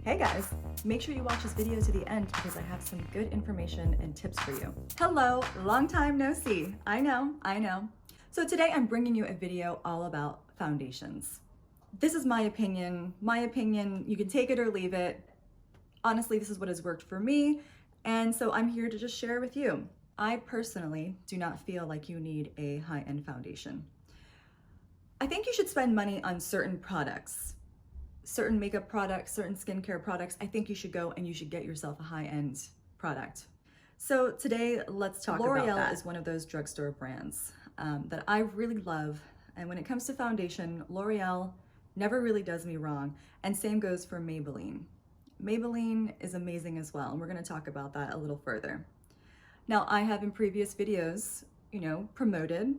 Hey guys, make sure you watch this video to the end because I have some good information and tips for you. Hello, long time no see. I know. So today I'm bringing you a video all about foundations. This is my opinion. You can take it or leave it. Honestly, this is what has worked for me. And so I'm here to just share with you. I personally do not feel like you need a high-end foundation. I think you should spend money on certain products. Certain makeup products, certain skincare products. I think you should go and you should get yourself a high-end product. So today, let's talk about that. L'Oreal is one of those drugstore brands that I really love. And when it comes to foundation, L'Oreal never really does me wrong. And same goes for Maybelline. Maybelline is amazing as well. And we're gonna talk about that a little further. Now, I have in previous videos, promoted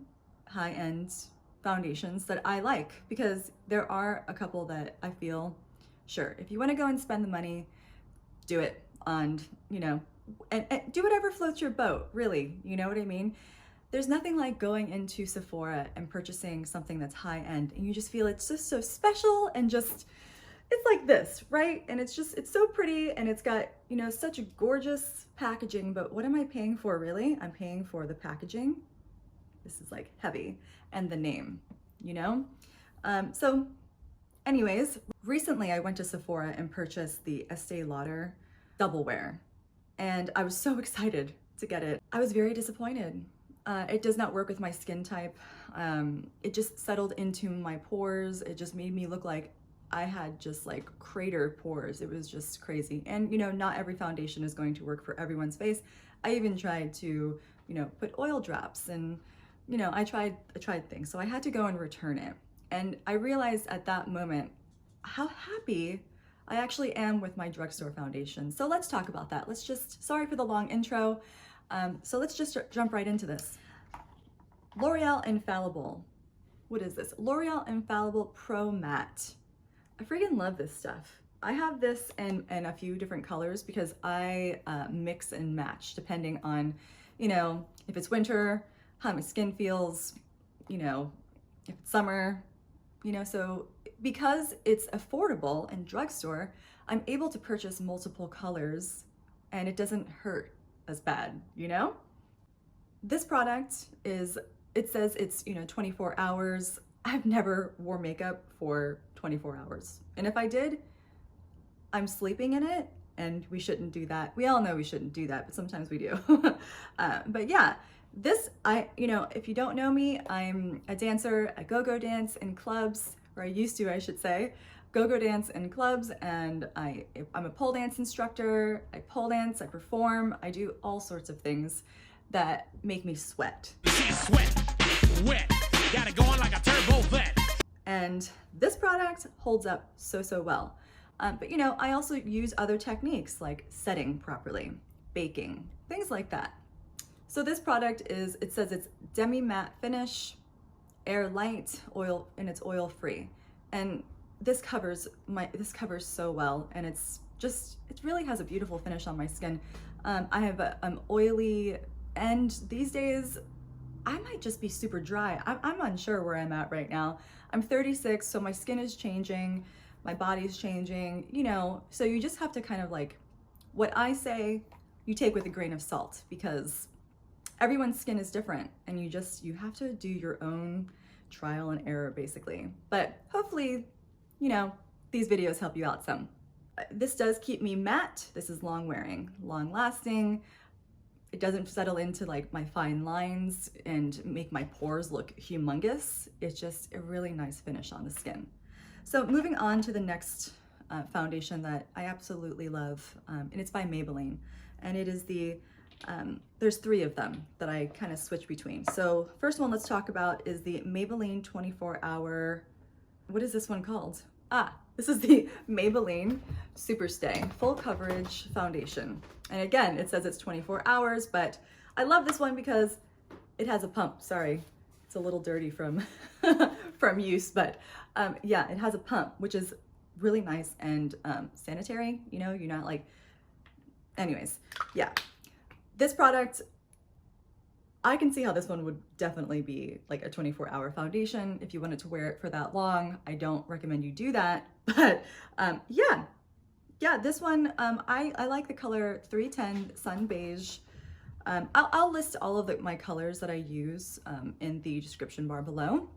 high-end foundations that I like because there are a couple that I feel, sure, if you want to go and spend the money, do it on, and do whatever floats your boat, really, you know what I mean? There's nothing like going into Sephora and purchasing something that's high-end and you just feel it's just so special and just, it's like this, right? And it's so pretty and it's got, such a gorgeous packaging, but what am I paying for really? I'm paying for the packaging. This is like heavy, and the name, So anyways, recently I went to Sephora and purchased the Estee Lauder Double Wear, and I was so excited to get it. I was very disappointed. It does not work with my skin type. It just settled into my pores. It just made me look like I had just like crater pores. It was just crazy. And not every foundation is going to work for everyone's face. I even tried to, put oil drops and I tried things. So I had to go and return it. And I realized at that moment how happy I actually am with my drugstore foundation. So let's talk about that. Sorry for the long intro. So let's just jump right into this. L'Oreal Infallible. What is this? L'Oreal Infallible Pro Matte. I freaking love this stuff. I have this in a few different colors because I mix and match depending on, if it's winter, how my skin feels, if it's summer, so because it's affordable in drugstore, I'm able to purchase multiple colors and it doesn't hurt as bad, This product it says it's, 24 hours. I've never wore makeup for 24 hours. And if I did, I'm sleeping in it and we shouldn't do that. We all know we shouldn't do that, but sometimes we do. But yeah. If you don't know me, I'm a dancer. I go-go dance in clubs, or I used to, I should say, go-go dance in clubs, and I'm a pole dance instructor. I pole dance, I perform, I do all sorts of things that make me sweat. Wet, got it going like a turbo vet. And this product holds up so well. But I also use other techniques like setting properly, baking, things like that. So this product it says it's demi matte finish, air light, oil, and it's oil free. And this covers so well, and it really has a beautiful finish on my skin. I have an oily end these days. I might just be super dry. I'm unsure where I'm at right now. I'm 36, so my skin is changing, my body's changing, so you just have to kind of like, what I say, you take with a grain of salt because everyone's skin is different and you have to do your own trial and error basically. But hopefully, these videos help you out some. This does keep me matte. This is long wearing, long lasting. It doesn't settle into like my fine lines and make my pores look humongous. It's just a really nice finish on the skin. So moving on to the next foundation that I absolutely love, and it's by Maybelline. And it is there's three of them that I kind of switch between. So first one let's talk about is the Maybelline 24-hour, what is this one called? This is the Maybelline Superstay Full Coverage Foundation. And again, it says it's 24 hours, but I love this one because it has a pump. Sorry, it's a little dirty from, from use, but yeah, it has a pump, which is really nice and sanitary. You're not like, anyways, yeah. This product, I can see how this one would definitely be like a 24-hour foundation if you wanted to wear it for that long. I don't recommend you do that, but yeah, yeah, this one, I like the color 310 Sun Beige. I'll list all of my colors that I use in the description bar below.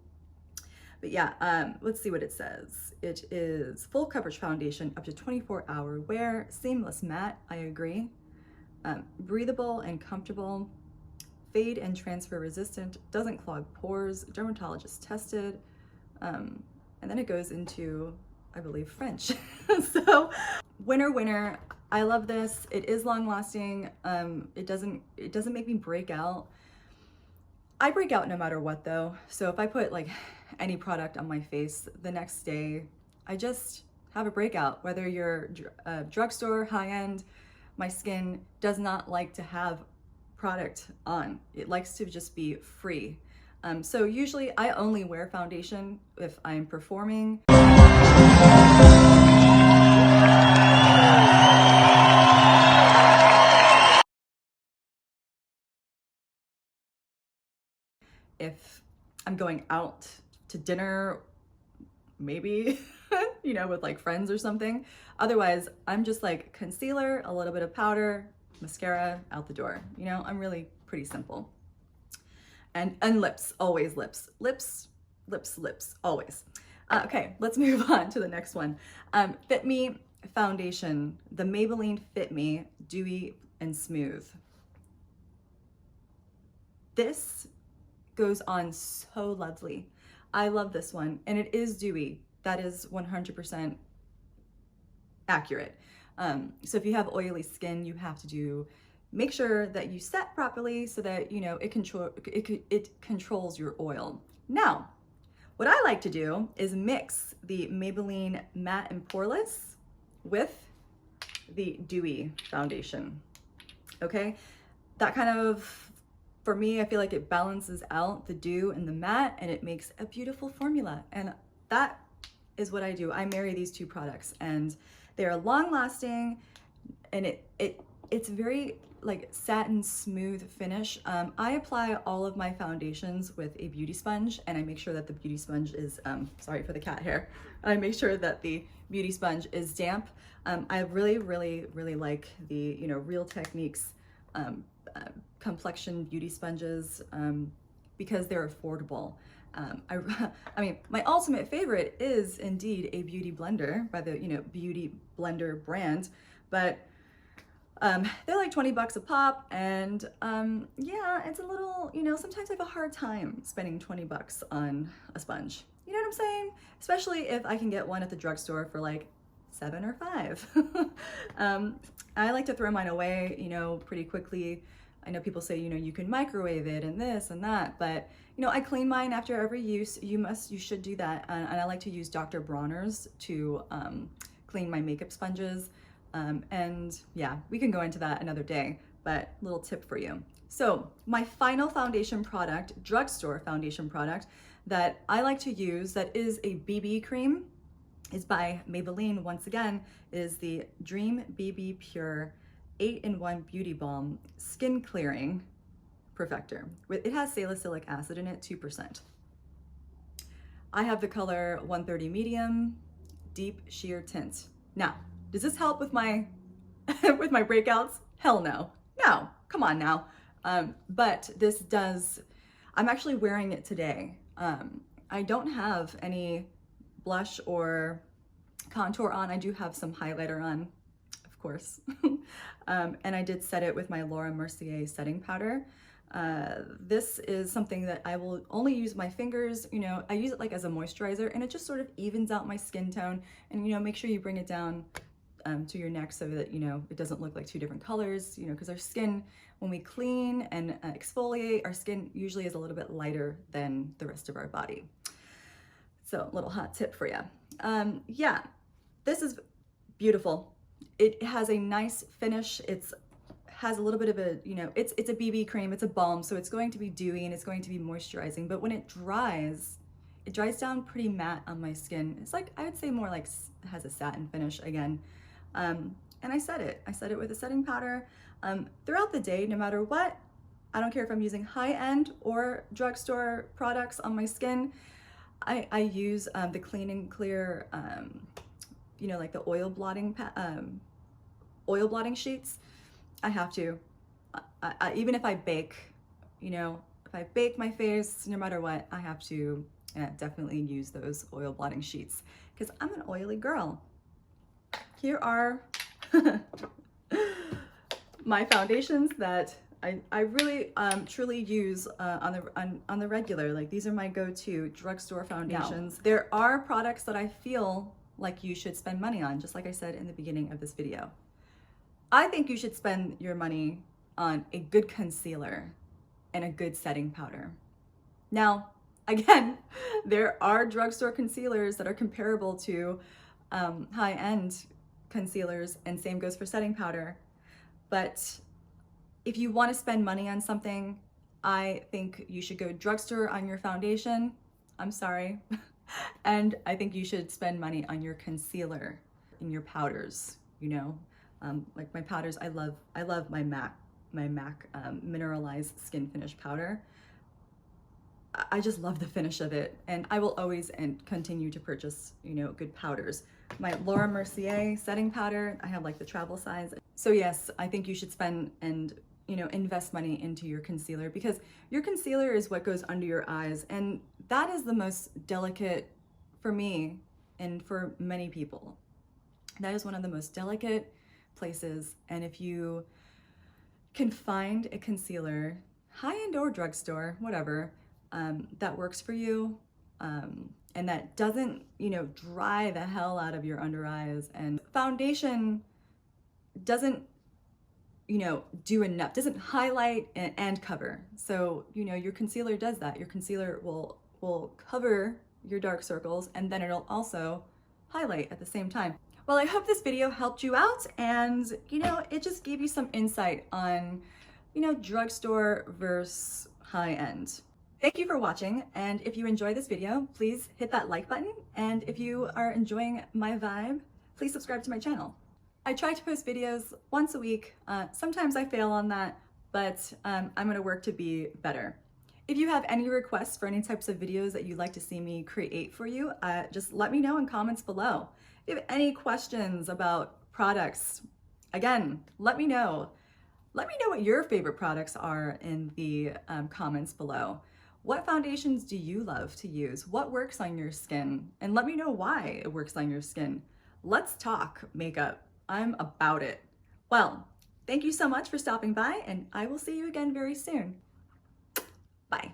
But yeah, let's see what it says. It is full coverage foundation, up to 24-hour wear, seamless matte, I agree. Breathable and comfortable, fade and transfer resistant, doesn't clog pores, dermatologist tested. And then it goes into, I believe, French. So winner. I love this. It is long lasting. It doesn't make me break out. I break out no matter what though. So if I put like any product on my face the next day, I just have a breakout. Whether you're drugstore, high end, my skin does not like to have product on. It likes to just be free. So usually I only wear foundation if I'm performing. If I'm going out to dinner, maybe, you know, with like friends or something. Otherwise, I'm just like concealer, a little bit of powder, mascara, out the door. You know, I'm really pretty simple. And lips, always lips, always. Okay, let's move on to the next one. Fit Me foundation, the Maybelline Fit Me Dewy and Smooth. This goes on so lovely. I love this one, and it is dewy. That is 100% accurate. So if you have oily skin, you have to make sure that you set properly so that, you know, it controls your oil. Now, what I like to do is mix the Maybelline Matte and Poreless with the Dewy foundation. Okay, that kind of, for me, I feel like it balances out the dew and the matte, and it makes a beautiful formula. And that is what I do. I marry these two products, and they are long lasting, and it's very like satin smooth finish. I apply all of my foundations with a beauty sponge, and I make sure that the beauty sponge is, sorry for the cat hair. I make sure that the beauty sponge is damp. I really like the, you know, Real Techniques complexion beauty sponges because they're affordable. I mean, my ultimate favorite is indeed a beauty blender by the, you know, Beauty Blender brand, but they're like 20 bucks a pop, and yeah, it's a little, you know, sometimes I have a hard time spending 20 bucks on a sponge. You know what I'm saying? Especially if I can get one at the drugstore for like $7 or $5. I like to throw mine away, you know, pretty quickly. I know people say, you know, you can microwave it and this and that, but you know, I clean mine after every use. You should do that. And I like to use Dr. Bronner's to clean my makeup sponges. And yeah, we can go into that another day, but little tip for you. So my final foundation product, drugstore foundation product that I like to use, that is a BB cream, is by Maybelline. Once again, is the Dream BB Pure 8-in-1 Beauty Balm Skin Clearing Perfector. It has salicylic acid in it, 2%. I have the color 130 medium, deep sheer tint. Now, does this help with my with my breakouts? Hell no. No, come on now. But this does, I'm actually wearing it today. I don't have any blush or contour on. I do have some highlighter on, of course. And I did set it with my Laura Mercier setting powder. This is something that I will only use my fingers, you know, I use it like as a moisturizer, and it just sort of evens out my skin tone. And, you know, make sure you bring it down to your neck so that, you know, it doesn't look like two different colors, you know, because our skin, when we clean and exfoliate, our skin usually is a little bit lighter than the rest of our body. So a little hot tip for you. Yeah, this is beautiful. It has a nice finish. Has a little bit of a, you know, it's a BB cream, it's a balm, so it's going to be dewy and it's going to be moisturizing, but when it dries down pretty matte on my skin. It's like, I would say more like it has a satin finish again. And I set it with a setting powder throughout the day, no matter what. I don't care if I'm using high-end or drugstore products on my skin. I use the Clean and Clear, you know, like the oil blotting sheets, I have to. Even if I bake, you know, if I bake my face, no matter what, I have to definitely use those oil blotting sheets because I'm an oily girl. Here are my foundations that I really truly use on the regular. Like, these are my go-to drugstore foundations. Now, there are products that I feel like you should spend money on, just like I said in the beginning of this video. I think you should spend your money on a good concealer and a good setting powder. Now, again, there are drugstore concealers that are comparable to high-end concealers, and same goes for setting powder. But if you want to spend money on something, I think you should go drugstore on your foundation. I'm sorry. And I think you should spend money on your concealer and your powders, you know. Like my powders, I love my MAC mineralized skin finish powder. I just love the finish of it, and I will always continue to purchase, you know, good powders. My Laura Mercier setting powder, I have like the travel size. So yes, I think you should spend and, you know, invest money into your concealer, because your concealer is what goes under your eyes, and that is the most delicate for me and for many people. That is one of the most delicate places, and if you can find a concealer, high-end or drugstore, whatever, that works for you, and that doesn't, you know, dry the hell out of your under eyes, and foundation doesn't, you know, do enough, doesn't highlight and cover. So, you know, your concealer does that. Your concealer will cover your dark circles, and then it'll also highlight at the same time. Well, I hope this video helped you out, and, you know, it just gave you some insight on, you know, drugstore versus high-end. Thank you for watching, and if you enjoy this video, please hit that like button, and if you are enjoying my vibe, please subscribe to my channel. I try to post videos once a week. Sometimes I fail on that, but I'm gonna work to be better. If you have any requests for any types of videos that you'd like to see me create for you, just let me know in comments below. If you have any questions about products, again, let me know. Let me know what your favorite products are in the comments below. What foundations do you love to use? What works on your skin? And let me know why it works on your skin. Let's talk makeup. I'm about it. Well, thank you so much for stopping by, and I will see you again very soon. Bye.